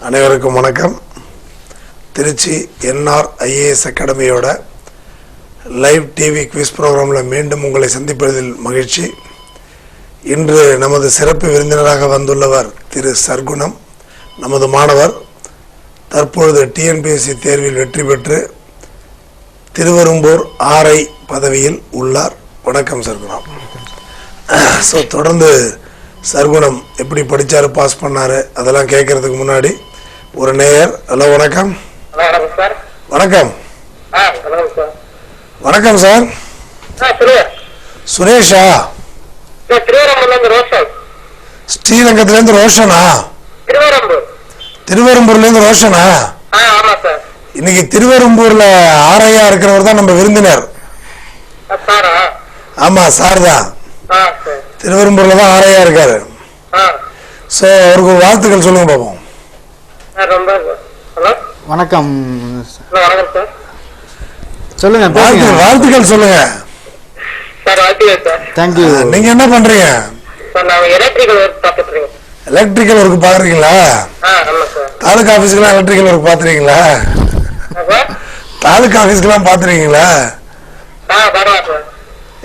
அனைவருக்கும் வணக்கம். Trichy NR IAS அகாடமியோட லைவ் டிவி குவிஸ் ப்ரோக்ராமில் மீண்டும் உங்களை சந்திப்பதில் மகிழ்ச்சி. இன்று நமது சிறப்பு விருந்தினராக வந்துள்ளவர் திரு சர்க்குணம், நமது மாணவர். தற்பொழுது டிஎன்பிஎஸ்சி தேர்வில் வெற்றி பெற்று திருவெரும்பூர் ஆர்ஐ பதவியில் உள்ளார். வணக்கம் சர்க்குணம். ஸோ தொடர்ந்து சர்க்குணம் எப்படி படித்தாரு, பாஸ் பண்ணாரு, அதெல்லாம் கேட்கறதுக்கு முன்னாடி ஒரு நேயர். ஹலோ, வணக்கம். வணக்கம். வணக்கம் சார். சுரேஷா? ஸ்ரீரங்கத்திலேருந்து ரோஷனா? திருவெரும்பூர்லேருந்து ரோஷனா? இன்னைக்கு திருவெரும்பூர்ல ஆரையா இருக்கிறவர் தான் நம்ம விருந்தினர். ஆமா, சார் தான். திருவெரும்பூர்ல தான் ஆரையா இருக்காரு. சோ அவருக்கு வாழ்த்துக்கள் சொல்லுங்க பாப்போம். வணக்கம். சொல்லுங்க, வாழ்த்துக்கள் சொல்லுங்க. தேங்க்யூ. நீங்க என்ன பண்றீங்க? எலக்ட்ரிக்கல் ஒர்க் பாக்குறீங்களா? தாலுகா ஆபீஸ்க்கு எலக்ட்ரிக்கல் ஒர்க் பாத்துறீங்களா? தாலுகா ஆபீஸ்க்கு பாத்துறீங்களா?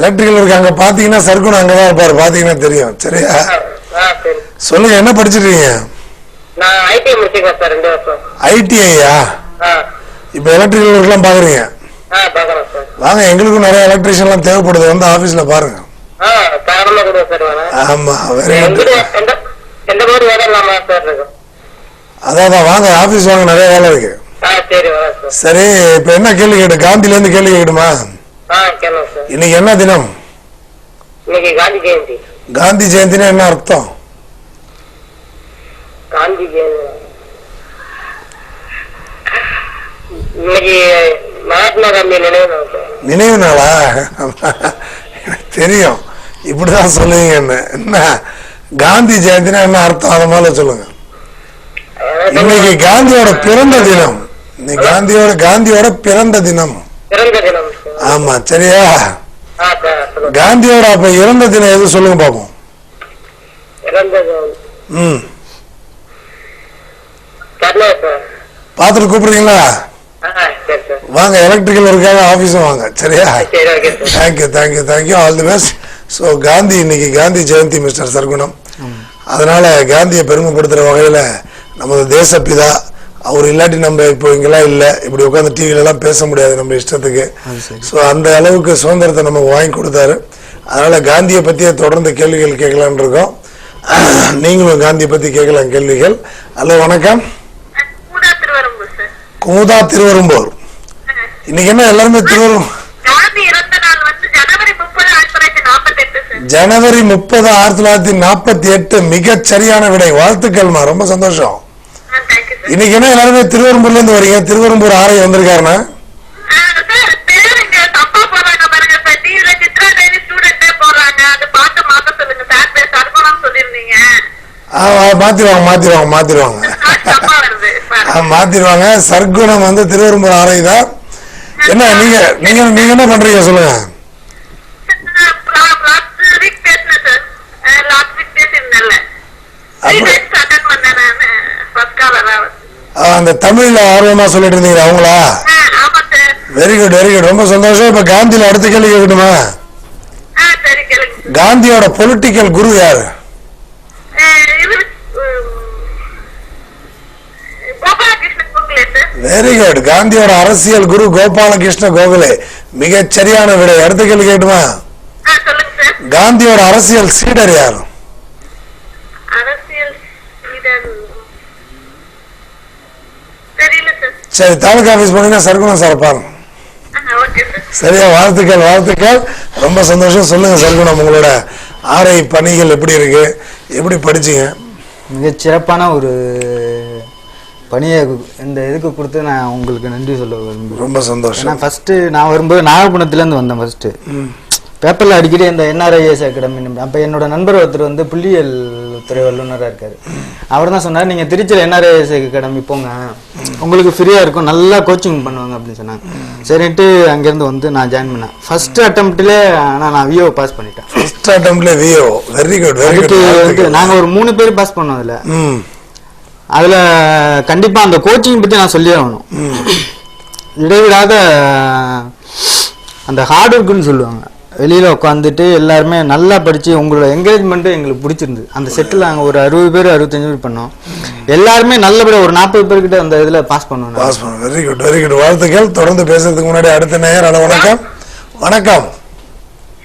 எலக்ட்ரிக்கல் ஒர்க் அங்க பாத்தீங்கன்னா சர்க்குணம் அங்கதான் இருப்பாரு, பாத்தீங்கன்னா தெரியும். சரியா? சொல்லுங்க, என்ன படிச்சிருக்கீங்க? ஐடிஐயா? இப்ப எலக்ட்ரிக்கல் ஒர்க் எல்லாம் பாக்குறீங்க? வாங்க, எங்களுக்கும் நிறைய எலக்ட்ரிஷியன் எல்லாம் தேவைப்படுது, வந்து ஆபீஸ்ல பாருங்க. ஆமா, அதான் வாங்க, ஆபீஸ் வாங்க, நிறைய வேலை இருக்கு. சரி, இப்ப என்ன கேள்வி கேட்டு? காந்தில இருந்து கேள்வி கேட்டுமா? இன்னைக்கு என்ன தினம்? காந்தி ஜெயந்தினா என்ன அர்த்தம்? நினைவு நாளா? தெரியும், இப்படிதான் சொல்லுவீங்க. என்ன காந்தி ஜெயந்தினா என்ன அர்த்தம், அத மாதிரி சொல்லுங்க. இன்னைக்கு காந்தியோட பிறந்த தினம். இன்னைக்கு காந்தியோட பிறந்த தினம். ஆமா, சரியா? காந்தியோட அப்ப இறந்த தினம் எது சொல்லுங்க பாப்போம். பாத்துட்டு கூப்பிடுறீங்களா? வாங்க, எலக்ட்ரிக்கல் ஒர்க்காக ஆபீஸும் வாங்க. சரியா? Thank you thank you thank you, all the best. So Gandhi, இன்னைக்கு காந்தி ஜெயந்தி மிஸ்டர் சர்க்குணம். அதனால காந்தியை பெருமைப்படுத்துற வகையில நமது தேசப்பிதா அவர் இல்லாட்டி நம்ம இப்போ இங்கெல்லாம் இல்லை, இப்படி உட்காந்து டிவில எல்லாம் பேச முடியாது நம்ம இஷ்டத்துக்கு. ஸோ அந்த அளவுக்கு சுதந்திரத்தை நம்ம வாங்கி கொடுத்தாரு. அதனால காந்தியை பத்தியே தொடர்ந்து கேள்விகள் கேட்கலான் இருக்கோம். நீங்களும் காந்தியை பத்தி கேட்கலாம் கேள்விகள். ஹலோ, வணக்கம். குமுதா, திருவெரும்பூர். இன்னைக்கு என்ன எல்லாருமே திருவெரும்பூர்? ஜனவரி 30, 1948. மிகச் சரியான விடை, வாழ்த்துக்கள்மா, ரொம்ப சந்தோஷம். இன்னைக்கு என்ன எல்லாருமே திருவெரும்பூர்ல இருந்து வரீங்க? திருவெரும்பூர் ஆரை வந்திருக்காருன்னா மாத்திருவாங்க. சர்க்குணம் வந்து திருவெரும்பூர் ஆரை தான். என்ன நீங்க நீங்க நீங்க என்ன பண்றீங்க சொல்லுங்க. அந்த தமிழ்ல ஆர்வமா சொல்லிட்டு இருந்தீங்க அவங்களா? வெரி குட் வெரி குட், ரொம்ப சந்தோஷம். இப்ப காந்தியில அடுத்த கேள்வி கேட்கணுமா? காந்தியோட பொலிட்டிக்கல் குரு யாரு? வெரி குட், காந்தியோட அரசியல் குரு கோபாலகிருஷ்ண கோகலே. மிகச் சரியான விடை. அடுத்த கேள்வி கேட்குமா? காந்தியோட அரசியல் சீடர் யாரு? சரி, தாலுகா ஆபீஸ் போனீங்கன்னா சர்க்குணம் சார் பாருங்க. சரியா? வாழ்த்துக்கள் வாழ்த்துக்கள், ரொம்ப சந்தோஷம். சொல்லுங்க சர்க்குணம், உங்களோட ஆரை பணிகள் எப்படி இருக்கு, எப்படி படிச்சீங்க? மிகச் சிறப்பான ஒரு பணியை இந்த இதுக்கு கொடுத்து நான் உங்களுக்கு நன்றி சொல்ல விரும்புகிறேன். ரொம்ப சந்தோஷம். ஏன்னா ஃபர்ஸ்ட் நான் வரும்போது நாகப்பட்டினத்துலேருந்து வந்தேன். ஃபர்ஸ்ட் பேப்பரில் அடிக்கடி இந்த என்ஆர்ஐஎஸ் அகாடமி. அப்போ என்னோட நண்பர் ஒருத்தர் வந்து புள்ளியியல் துறை வல்லுநராக இருக்கார். அவர் தான் சொன்னார், நீங்கள் திருச்சியில் என்ஆர்ஐஎஸ் அகாடமி போங்க, உங்களுக்கு ஃப்ரீயாக இருக்கும், நல்லா கோச்சிங் பண்ணுவாங்க அப்படின்னு சொன்னாங்க. சரின்ட்டு அங்கேருந்து வந்து நான் ஜாயின் பண்ணேன். ஃபர்ஸ்ட் அட்டம்ப்ட்லேயே ஆனால் நான் விஓ பாஸ் பண்ணிட்டேன். ஃபர்ஸ்ட் அட்டம்ப்ட்ல VO. Very good very good. நாங்கள் ஒரு 3 பேர் பாஸ் பண்ணோம். அதில் அதில் கண்டிப்பாக அந்த கோச்சிங் பற்றி நான் சொல்லி ஆகணும். இடைவிடாத அந்த ஹார்ட் ஒர்க்குன்னு சொல்லுவாங்க. வெளியில் உட்காந்துட்டு எல்லாருமே நல்லா படித்து உங்களோட என்கரேஜ்மெண்ட்டு எங்களுக்கு பிடிச்சிருந்தது. அந்த செட்டில் நாங்கள் ஒரு 60 பேர் 65 பேர் பண்ணோம். எல்லாருமே நல்லபடியாக ஒரு 40 பேர்கிட்ட அந்த இதில் பாஸ் பண்ணோம். Very good very good. வாழ்த்துக்கள். தொடர்ந்து பேசுறதுக்கு முன்னாடி அடுத்த நேயர். ஹலோ, வணக்கம். வணக்கம்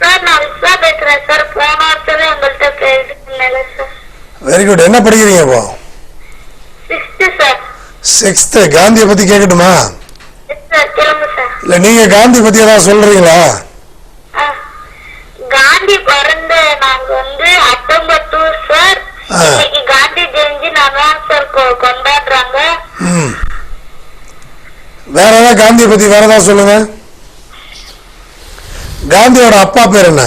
சார். நான் விஸ்வா பேசுறேன் சார். போன வருஷமே உங்கள்கிட்ட பேசுறேன் சார். Very good. என்ன படிக்கிறீங்க இப்போ? 6th sir. 6th. காந்தியை பத்தி கேட்கட்டுமா? சார் கேளுங்க சார். இல்ல நீங்க காந்தி பத்தி ஏதாவது சொல்றீங்களா? காந்தி பிறந்த நாங்க வந்து அக்டோபர் 2 சார். இன்னைக்கு காந்தி ஜெயந்தி நான் சார் கொண்டாடுறாங்க. வேற ஏதாவது காந்தியை பத்தி வேற ஏதாவது சொல்லுங்க. காந்தியோட அப்பா பேர் என்ன?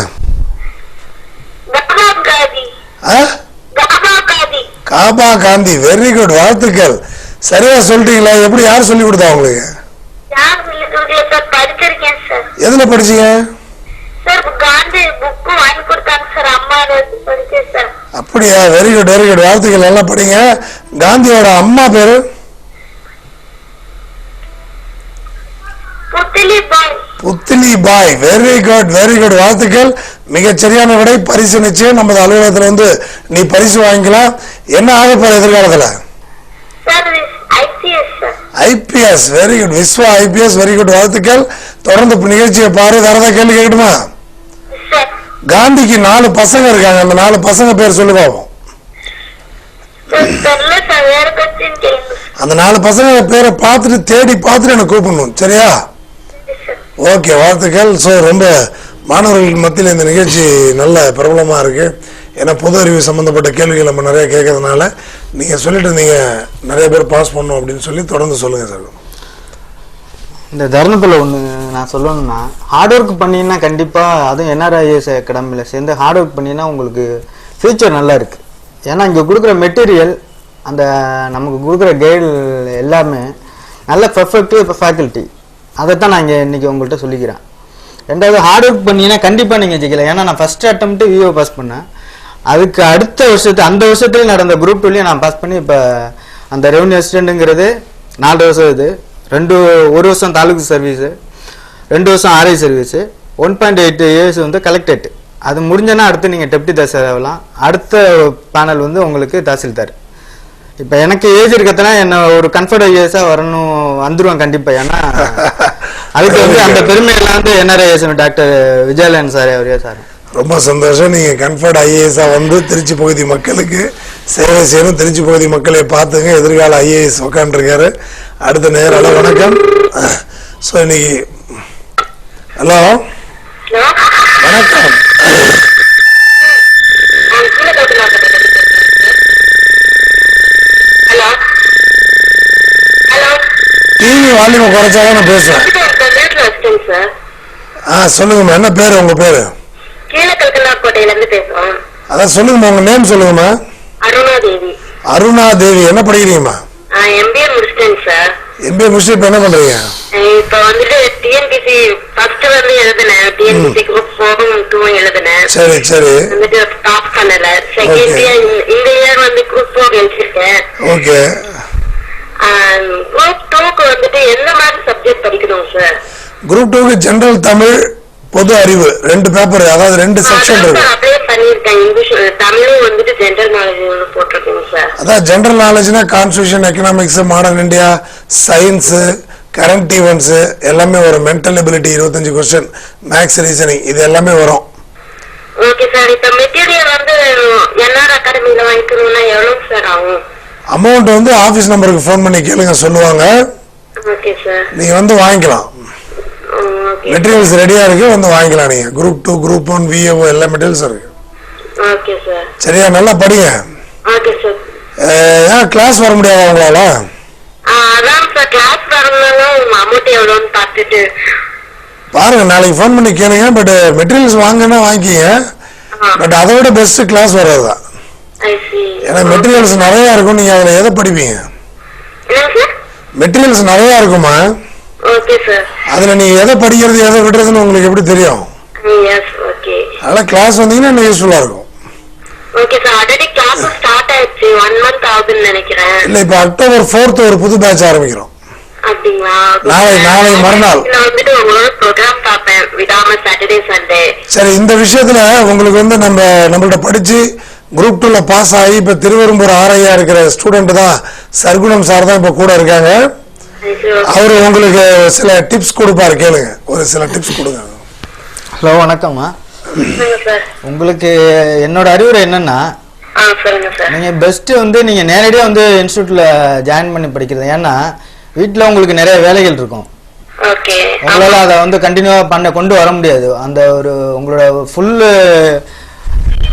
காபா காந்தி. Very good. வாழ்த்துக்கள். சரியா சொல்லிட்டீங்களா? எப்படி, யார் சொல்லி கொடுத்தா உங்களுக்கு? எதுல படிச்சீங்க? அப்படியா? Very good very good. வாழ்த்துக்கள். நல்லா படிங்க. காந்தியோட அம்மா பேரு? Putli Bai. Very good very good. வாழ்த்துக்கள். மிகச்சரியான விடை. பரிசு நிச்சயம் நமது அலுவலகத்துல வந்து நீ பரிசு வாங்கிக்கலாம். என்ன ஆக போற எதிர்காலத்துல? IPS. Very good. Vishwa IPS. Very good. வாழ்த்துக்கள். தொடர்ந்து நிகழ்ச்சியை பாரு. வேற ஏதாவது கேள்வி கேட்கணுமா? காந்திக்கு 4 பசங்க இருக்காங்க. அந்த 4 பசங்க பேர் சொல்லு பாப்போம். அந்த 4 பசங்க பேரை பார்த்துட்டு தேடி பார்த்துட்டு எனக்கு கூப்பிடணும். சரியா? ஓகே. வாழ்த்துக்கள். ஸோ ரொம்ப மாணவர்கள் மத்தியில் இந்த நிகழ்ச்சி நல்ல பிரபலமா இருக்கு. ஏன்னா பொது அறிவு சம்பந்தப்பட்ட கேள்விகள் நம்ம நிறைய கேட்கறதுனால நீங்க சொல்லிட்டு இருந்தீங்க நிறைய பேர் பாஸ் பண்ணணும் அப்படின்னு சொல்லி தொடர்ந்து சொல்லுங்க சார். இந்த தருணத்தில் ஒன்று நான் சொல்லணும்னா, ஹார்ட் ஒர்க் பண்ணினா கண்டிப்பாக, அதுவும் NRIS அகாடமியில் சேர்ந்து ஹார்ட் ஒர்க் பண்ணினா உங்களுக்கு ஃபியூச்சர் நல்லா இருக்குது. ஏன்னா இங்கே கொடுக்குற மெட்டீரியல், அந்த நமக்கு கொடுக்குற கைடு எல்லாமே நல்ல பர்ஃபெக்டிவ் ஃபேக்கல்ட்டி. அதைத்தான் நான் இங்கே இன்றைக்கி உங்கள்கிட்ட சொல்லிக்கிறேன். ரெண்டாவது, ஹார்ட் ஒர்க் பண்ணினா கண்டிப்பாக நீங்கள் ஜெயிக்கலாம். ஏன்னா நான் ஃபஸ்ட்டு அட்டம்ப்ட்டு விஓ பாஸ் பண்ணேன். அதுக்கு அடுத்த வருஷத்து அந்த வருஷத்துலேயும் நடந்த குரூப் 2லையும் நான் பாஸ் பண்ணி இப்போ அந்த ரெவன்யூ அசிஸ்டண்ட்டுங்கிறது 4 வருஷம். இது 1 வருஷம் தாலுக்கு சர்வீஸு, 2 வருஷம் RI சர்வீஸு, 1.8 இயர்ஸ் வந்து கலெக்டரேட். அது முடிஞ்சனா அடுத்து நீங்கள் டெப்டி தாசில்தார் ஆகலாம். அடுத்த பேனல் வந்து உங்களுக்கு தாசில்தார். இப்போ எனக்கு ஏஜ் இருக்கத்தனா என்ன ஒரு கம்ஃபர்ட் ஐஏஎஸாக வரணும், வந்துடுவேன் கண்டிப்பாக. ஏன்னா அதுக்கு வந்து அந்த பெருமையெல்லாம் வந்து NRIS டாக்டர் விஜயலன் சார் அவரே சார். ரொம்ப சந்தோஷம். நீங்க கம்ஃபர்ட் ஐஏஎஸா வந்து திருச்சி பகுதி மக்களுக்கு சேவை செய்யணும். திருச்சி பகுதி மக்களை பார்த்துங்க. எதிர்கால IAS உட்காந்துருக்காரு. அடுத்த நேரம். ஹலோ, வணக்கம். ஸோ இன்னைக்கு ஹலோ வணக்கம். டிவி வால்யூமை குறைச்சாதான் நான் பேசுவேன். சொல்லுங்கம்மா. என்ன பேரு உங்க பேரு? அதான் சொல்லுங்கம்மா, உங்க நேம் சொல்லுங்கம்மா. அருணா தேவி. என்ன படிக்கிறீங்கம்மா? MBA முடிச்சிட்டேன் சார். MBA முடிச்சு இப்ப என்ன பண்றீங்க? இப்ப வந்துட்டு TNPC ஃபர்ஸ்ட் வந்து எழுதுனேன். TNPC குரூப் 4 2 எழுதுனேன். சரி சரி. வந்துட்டு டாப் பண்ணல. செகண்ட் இயர் இந்த இயர் வந்து குரூப் 4 எழுதிட்டேன். ஓகே. குரூப் 2க்கு வந்துட்டு என்ன மாதிரி சப்ஜெக்ட் படிக்கணும் சார்? குரூப் 2க்கு ஜெனரல் தமிழ், பொது அறிவு 2 பேப்பர், அதாவது 2 செக்ஷன் இருக்கு. அப்ளை பண்ணிருக்கேன். இங்கிலீஷ் தமிழும் வந்துட்டு ஜெனரல் நாலேஜ் போட்டுருக்கேன் சார். அதான் ஜெனரல் நாலேஜ்னா constitution, economics, modern India, science, current events எல்லாமே வரும். Mental ability 25 question, maths, reasoning இது எல்லாமே வரும். Okay sir. இப்ப மெட்டீரியல் வந்து NR அகாடமில வாங்கிக்கணும்னா எவ்வளவு சார் ஆகும்? அமௌண்ட் வந்து ஆபீஸ் நம்பருக்கு ஃபோன் பண்ணி கேளுங்க, சொல்லுவாங்க. Okay sir. நீங்க வந்து வாங்கிக்கலாம். மெட்டீரியல்ஸ் ரெடியா இருக்கு, வந்து வாங்கிக்கலாம். நீங்க குரூப் 2, குரூப் 1, VAO எல்லா மெட்டீரியல்ஸ் இருக்கு. Okay sir. சரியா? நல்லா படிங்க. Okay sir. ஏன் கிளாஸ் வர முடியாதா உங்களால? அதான் சார், கிளாஸ் வரணும்னாலும் அமௌண்ட் எவ்வளோன்னு பார்த்துட்டு பாருங்க, நாளைக்கு ஃபோன் பண்ணி கேளுங்க. பட் மெட்டீரியல்ஸ் வாங்கினா வாங்கிக்கிங்க. பட் அதை விட பெஸ்ட் கிளாஸ் வர்றதுதான். ஏன்னா மெட்டீரியல்ஸ் நிறைய இருக்கும். நீங்க அதுல எதை படிப்பீங்க? மெட்டீரியல்ஸ் நிறைய இருக்குமா? Okay sir. அதுல நீங்க எதை படிக்கிறது எதை விடுறதுன்னு உங்களுக்கு எப்படி தெரியும்? எஸ். ஓகே. அதனால கிளாஸ் வந்தீங்கன்னா இன்னும் யூஸ்ஃபுல்லா இருக்கும். Okay sir. Already class start ஆயிடுச்சு. 1 மந்த் ஆகுதுன்னு நினைக்கிறேன். இல்ல இப்ப அக்டோபர் 4th ஒரு புது பேட்ச் ஆரம்பிக்கிறோம். அப்படிங்களா? நாளை மறுநாள். நான் வந்துட்டு உங்களோட ப்ரோக்ராம் பார்ப்பேன் விடாம சாட்டர்டே சண்டே. சரி, இந்த விஷயத்துல உங்களுக்கு வந்து நம்மள்ட்ட படிச்சு குரூப் 2ல பாஸ் ஆகி இப்ப திருவெரும்பூர் ஆரையா இருக்கிற ஸ்டூடெண்ட் தான் சர்க்குணம் சார் தான் இப்ப கூட இருக்காங்க. அவரு உங்களுக்கு சில டிப்ஸ் கொடுப்பாரு, கேளுங்க. ஒரு சில டிப்ஸ் கொடுங்க. ஹலோ, வணக்கம்மா. உங்களுக்கு என்னோட அறிவுரை என்னன்னா, நீங்க பெஸ்ட் வந்து நீங்க நேரடியா வந்து இன்ஸ்டியூட்ல ஜாயின் பண்ணி படிக்கிறது. ஏன்னா வீட்டுல உங்களுக்கு நிறைய வேலைகள் இருக்கும். உங்களால அதை வந்து கண்டினியூவா கொண்டு வர முடியாது. அந்த ஒரு உங்களோட ஃபுல்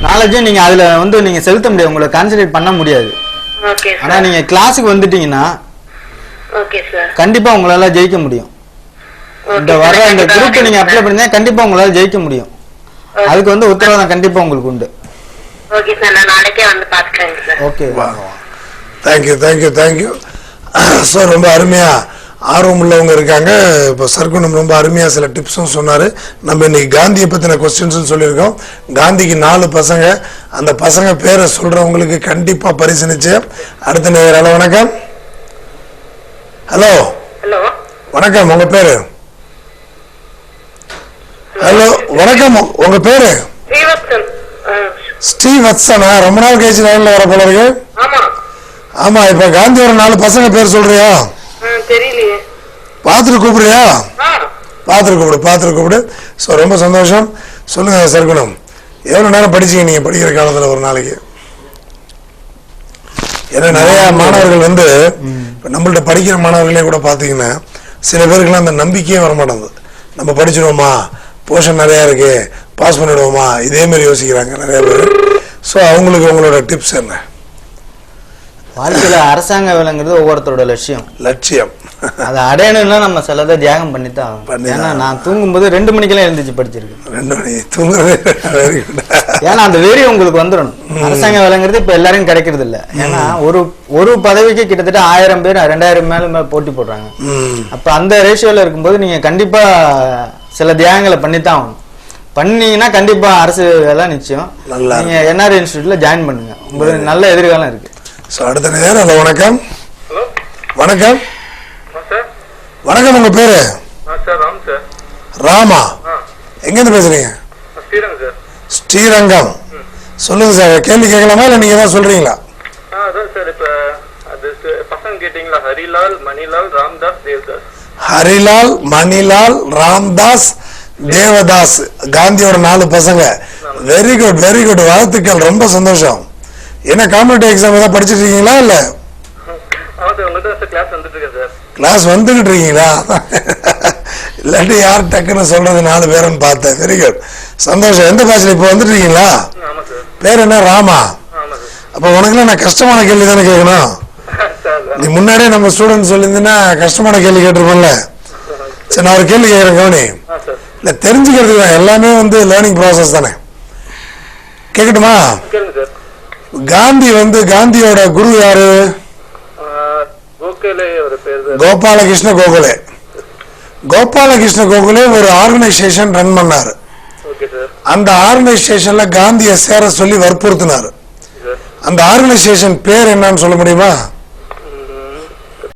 நாலேஜும் நீங்க அதுல வந்து நீங்க செலுத்த முடியாது, உங்களை கான்சென்ட்ரேட் பண்ண முடியாது. ஆனா நீங்க கிளாஸுக்கு வந்துட்டீங்கன்னா கண்டிப்பா உங்களால ஜெயிக்க முடியும். இந்த வர இந்த குரூப் நீங்க அப்ளை பண்ணீங்க கண்டிப்பா உங்களால ஜெயிக்க முடியும். அதுக்கு வந்து உத்தரவாதம் கண்டிப்பா உங்களுக்கு உண்டு. ஓகே சார், நான் நாளைக்கே வந்து பாத்துக்கிறேன் சார். Okay, thank you sir. ரொம்ப அருமையா ஆர்வம் உள்ளவங்க இருக்காங்க. இப்போ சர்க்குணம் ரொம்ப அருமையா சில டிப்ஸும் சொன்னாரு. நம்ம இன்னைக்கு காந்தியை பத்தின கொஸ்டின்ஸ் சொல்லியிருக்கோம். காந்திக்கு 4 பசங்க. அந்த பசங்க பேரை சொல்றவங்களுக்கு கண்டிப்பா பரிசு நிச்சயம். அடுத்த நேரம். வணக்கம். ஹலோ வணக்கம், உங்க பேரு? ஹலோ வணக்கம், உங்க பேரு? ஸ்ரீவத்சனா. ரொம்ப நாள் கழிச்சு லைன்ல வர போல இருக்கு. ஆமா, இப்ப காந்தியோட 4 பசங்க பேர் சொல்றியா? தெரியலையே. பாத்துட்டு கூப்பிடுறியா? பாத்துட்டு கூப்பிடு. சோ ரொம்ப சந்தோஷம். சொல்லுங்க சர்க்குணம், எவ்வளவு நேரம் படிச்சீங்க நீங்க படிக்கிற காலத்துல ஒரு நாளைக்கு? ஏன்னா நிறைய மாணவர்கள் வந்து நம்மள்ட்ட படிக்கிற மாணவர்களே கூட பாத்தீங்கன்னா சில பேருக்குலாம் அந்த நம்பிக்கையே வரமாட்டேங்குது. நம்ம படிச்சிடுவோமா, போர்ஷன் நிறைய இருக்கு, பாஸ் பண்ணிடுவோமா, இதே மாதிரி யோசிக்கிறாங்க நிறைய பேர். ஸோ அவங்களுக்கு உங்களோட டிப்ஸ் என்ன? வாழ்க்கையில அரசாங்க வேலைங்கிறது ஒவ்வொருத்தரோட லட்சியம். அதை அடையணும்னா நம்ம சிலதை தியாகம் பண்ணித்தான். ஏன்னா நான் தூங்கும்போது 2 மணிக்கெல்லாம் எழுந்திரிச்சு படிச்சிருக்கேன். 2 மணி தூங்குறது. ஏன்னா அந்த வெறி உங்களுக்கு வந்துடணும். அரசாங்க வேலைங்கிறது இப்ப எல்லாரும் கிடைக்கிறது இல்ல. ஏன்னா ஒரு பதவிக்கு கிட்டத்தட்ட 1000 பேர் 2000 மேல போட்டி போடுறாங்க. அப்ப அந்த ரேஷியோல இருக்கும்போது நீங்க கண்டிப்பா சில தியாகங்களை பண்ணித்தான் ஆகணும். பண்ணீங்கன்னா கண்டிப்பா அரசு வேலை நிச்சயம். நீங்க என்ஆர்ஐ இன்ஸ்டியூட்ல ஜாயின் பண்ணுங்க, உங்களுக்கு நல்ல எதிர்காலம் இருக்கு. அடுத்த நேரம். ஹலோ வணக்கம். வணக்கம், உங்க பேரு? ராமா. எங்க இருந்து பேசுறீங்க? ஸ்ரீரங்கம். சொல்லுங்க சார், கேள்வி கேட்கலாமா இல்ல நீங்க தான் சொல்றீங்களா? ஹரிலால், மணிலால், ராம்தாஸ், தேவதாஸ், காந்தியோட 4 பசங்க. வெரி குட், வாழ்த்துக்கள், ரொம்ப சந்தோஷம். என்ன காம்படிட்டிவ் எக்ஸாம் ஏதாவது படிச்சுட்டு இருக்கீங்களா இல்ல கிளாஸ் வந்துகிட்டு இருக்கீங்களா? இல்லாட்டி யார் டக்குன்னு சொல்றது 4 பேருன்னு பார்த்தேன். வெரி குட், சந்தோஷம். எந்த பேட்ச்ல இப்போ வந்துட்டு இருக்கீங்களா? பேர் என்ன? ராமா. அப்ப உனக்குலாம் நான் கஷ்டமான கேள்வி தானே கேட்கணும். நீ முன்னாடியே நம்ம ஸ்டூடெண்ட் சொல்லியிருந்தீங்கன்னா கஷ்டமான கேள்வி கேட்டிருப்போம்ல. சரி, நான் ஒரு கேள்வி கேட்கறேன், கவனி. இல்ல தெரிஞ்சுக்கிறதுக்கு தான், எல்லாமே வந்து லேர்னிங் ப்ராசஸ் தானே. கேட்கட்டுமா? காந்தியோட குரு யாரு? கோபாலகிருஷ்ண கோகலே. கோபாலகிருஷ்ண கோகலே ஒரு ஆர்கனைசேஷன் ரன் பண்ணாரு. அந்த ஆர்கனைசேஷன்ல காந்தியை சேர சொல்லி வற்புறுத்தினாரு. அந்த ஆர்கனைசேஷன் பேர் என்னன்னு சொல்ல முடியுமா?